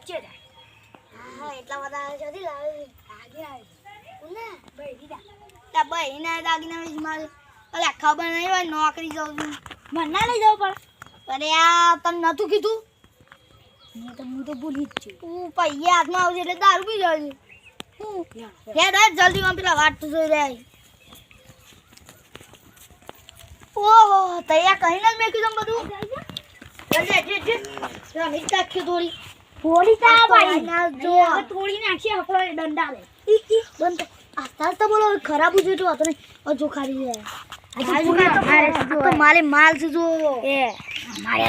છે હા એટલા બધા જલ્દી લાવી આગે કોને ભાઈ દીધા તા ભાઈ ના દાગીના વિશે મારે અલે ખબર નહીં હોય નોકરી જાઉં છું મને ના લઈ જવું અરે આ તને નતું કીધું પડે હું તો ભૂલી જ છું તું પૈયા હાથમાં આવશે એટલે દારૂ પી જાય હેડ હેડ જલ્દી માં પેલા વાટ તો જોઈ રહ્યા ઓહો તૈયાર કરીને જ મેં કીધું બધું જલ્દી જલ્દી રમી નાખ્યો થોડી થોડી તા ભાઈ ના જો હવે થોડી નાખી આપણો દંડા લે બંધ આસ્તા બોલો ખરાબ છે તો હતો નહીં જો ખાલી તો મારે માલ છે જો એ મારે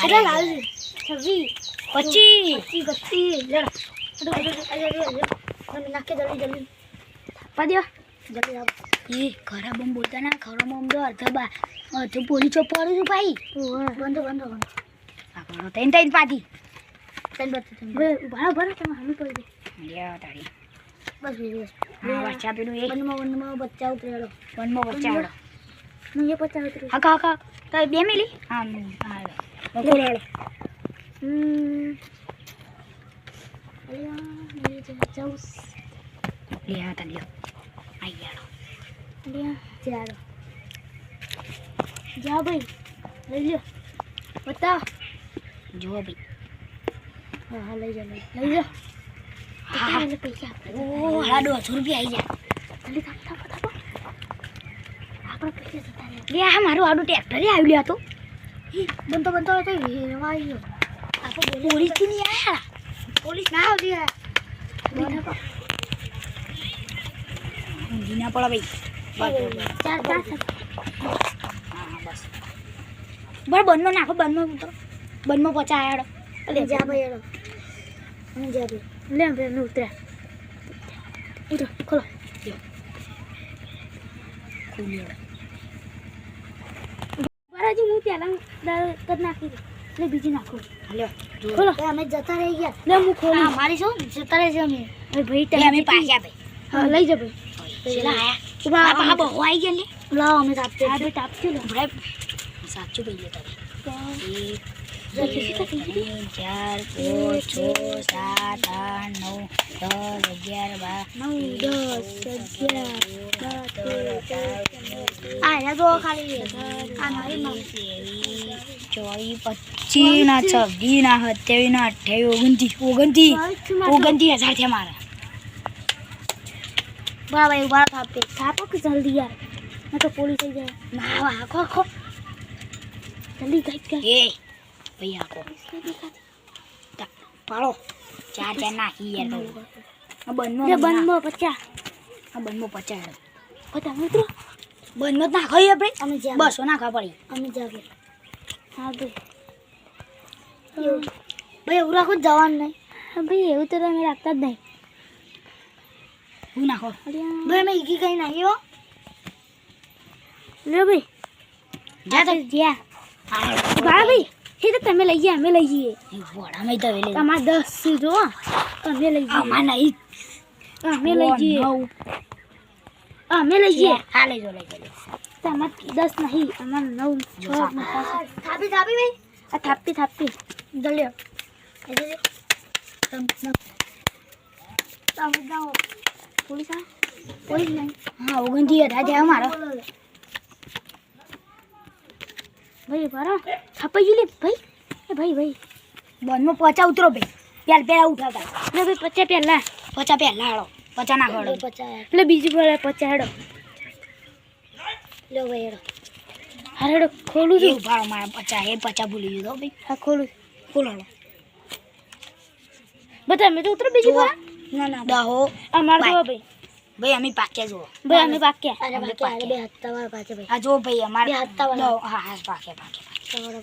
કેટલા લાવી છે 26 25 નાખે જલ્દી જલ્દી પાડ્યો જલ્દી આવ એ ખરા બમ બોલતા ના ખરો બમ તો અર્થ પોલી ચોપ પડું છું ભાઈ બંધ બંધ બંધ આ કરો તૈન પાડી તને બત ભરો ભરો તમે હમી પડી દે લ્યો તારી બસ બસ હા બચ્ચા પેલું એક વનમાં બચ્ચા ઉતરેલો વનમાં બચ્ચા હેડો હું એ બચ્ચા ઉતરેલો હકા હકા તો બે મિલી હા હા કોલ હેડો અલ્યા મેં જાઉં લ્યો તા લ્યો આઈ યાડો ચાલો જા ભાઈ લઈ લ્યો બતાવ જો ભાઈ હા લઈ જા લઈ જા હા પૈસા ઓ હાડા 200 રૂપિયા આવી જાય જલ્દી થાપ થાપ થાપ આપણે પૈસા જતા રહે લે આ મારું આડું ટ્રેક્ટર આવી લ્યો તો બનતો બનતો તો હેવા આવ્યો આપણે પોલીસ થી નહીં આયા પોલીસ ના આવતી હે જીના પડા ભાઈ ચાર ચાર હા બસ બર બંનો નાખો બંનો ઉતરો બંનો પચા આડો અલે જા ભાઈ એડો હું જા ભાઈ લે ભાઈ ઉતરે ઉતરો ખોલો ખુલ્યો બરાજી હું પેલા કદ નાખી દે લે બીજી નાખો લ્યો ખોલો અમે જતા રહી ગયા લે હું ખોલી હા મારી શું જતા રહે છે અમે ભાઈ અમે પાક્યા ભાઈ હા લઈ જા ભાઈ છેલા આયા આ બહુ આવી ગયા લે લાવ અમે તાપતે આ બે તાપતી લે ભાઈ સાચું કહી લે તારે 1 2 3 4 5 6 7 8 9 10 11 12 13 14 15 આ ખાલી આ મારી માં 24 25 ના 26 ના 27 ના 28 29 થયા મારા બરાબર એક બાર થાપે થાપો કે જલ્દી યાર ના તો પોલીસ આવી જાય ના આખો આખો જલ્દી કઈ કર એ ભાઈ આકો પાડો ચાર નાખી યાર તો આ બંનો બંધમાં 50 આ બંનો 50 બધા મિત્રો બંનો નાખો આપણે અમે જા 200 નાખવા પડી અમે જાગે હા ભાઈ ભાઈ એવું રાખો જવાનું નહીં હા ભાઈ એવું તો તમે રાખતા જ નહીં હું નાખો ભાઈ મેં ઈકી કઈ નાખ્યો લે ભાઈ જા તો જ્યાં ભાઈ એ તો તમે લઈ ગયા અમે લઈ જઈએ વડા મેં તો વેલે તમારે 10 છે જો અમે લઈ જઈએ આમાં નહીં અમે લઈ જઈએ અમે લઈ જઈએ હા લઈ જો તમારે 10 નહીં અમારે 9 6 થાપી થાપી ભાઈ આ થાપી થાપી જલ્દી તમે જાઓ પોલીસ પોલીસ નહીં હા 29 થયા મારો ભાઈ બરા થાપાઈ ગઈ લે ભાઈ એ ભાઈ બંધમાં 50 ઉતરો ભાઈ પેલા ઉઠાતા લે ભાઈ 50 પહેલા 50 પહેલા હાડો 50 નાખો 50 એટલે બીજી પર 50 હેડો લો ભાઈ હેડો હા હેડો ખોલું છું ભાડો મારા 50 એ 50 ભૂલી ગયો ભાઈ હા ખોલું ખોલો બતા મેં તો ઉતરો બીજી પર ના દહો અમાર જો ભાઈ અમે પાક્યા જો ભાઈ અમે પાક્યા અરે પાક્યા બે હત્તા વાર પાછે ભાઈ આ જો ભાઈ અમારે બે હત્તા વાળા હા પાક્યા તમારો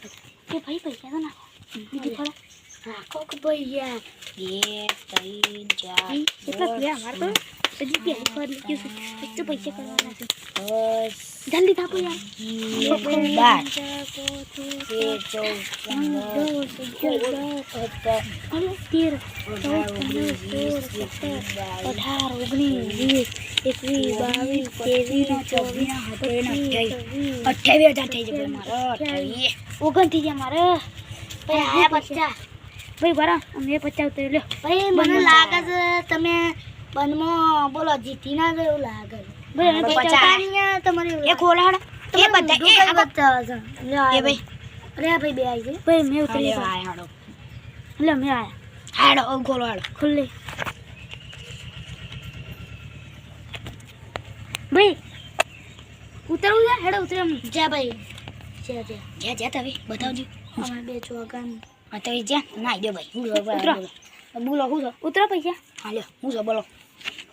એ ભાઈ પૈસા તો નાખો બીજી પર રાખો કે ભાઈ યાર 2 3 4 કેટલા થયા અમાર તો હજી પહેલી વાર લીધું છે તો પૈસા કરવાના છે 10 જલ્દી થાપો યાર 29 મારે આયા 50 ભાઈ બરા અમે 50 ઉતરી લ્યો ભાઈ મને લાગે છે તમે બનમાં બોલો જીતી ના ગયો એવું લાગે છે. ભાઈ અમે 50 તાણીયા તમારે એવું એ ખોલાડ એ બધા એ બતાવે છે. એ ભાઈ અરે ભાઈ બે આવી ગઈ. ભાઈ મે ઉતરી હાડો લે મે આયા હાડો ખોલો હાડો ખુલ્લે ભાઈ ઉતરવું છે હેડો ઉતરે અમે જા ભાઈ જા જા તમે બતાવજો અમે બે ચોગાન હા તો જા ના દે ભાઈ ઉતરો બોલો હું ઉતરો પૈસા હા લ્યો હું જો બોલો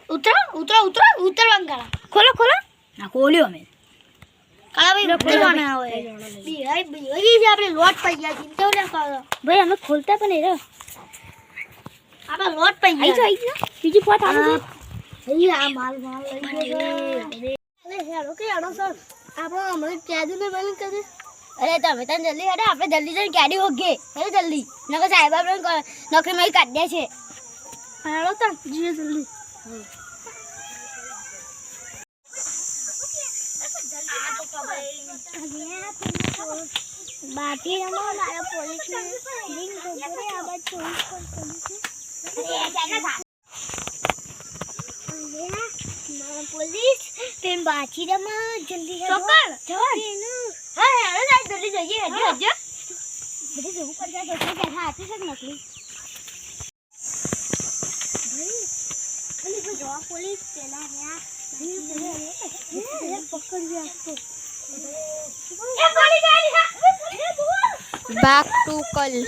ઉતરવાનું કાળા ખોલો ના ખોલ્યો અમે કાળા ભાઈ ઉતરવાના હોય બી છે આપણે લોટ પઈ ગયા ચિંતા ના કરો ભાઈ અમે ખોલતા પણ નહીં રહ્યો આપણે લોટ પઈ આઈ ગયા જો બીજી પોત આવું ભાઈ આ માલ લઈ ગયો અરે હેડો કે હેડો સર આપણે હમણાં કેદુ ને બંધ કરી અરે તમે તને જલ્દી હેડો આપણે જલ્દી જઈને ગાડી હોગે હેડો જલ્દી નકર સાહેબ આપણે નોકરી માં કાઢ દે છે હેડો તન જીએ જલ્દી બાકી રમો મારા પોલીસ ને રિંગ કરે આ બાદ ચોઈસ મારા પોલીસ પેન બાકી રમો જલ્દી ચોકર જવાન હા હેડો જાય જલ્દી જઈએ હેડો બધે જવું પડશે તો કે હાથે છે નકલી ભાઈ અલી જો જવા પોલીસ પેલા યા પકડ આપતો back to call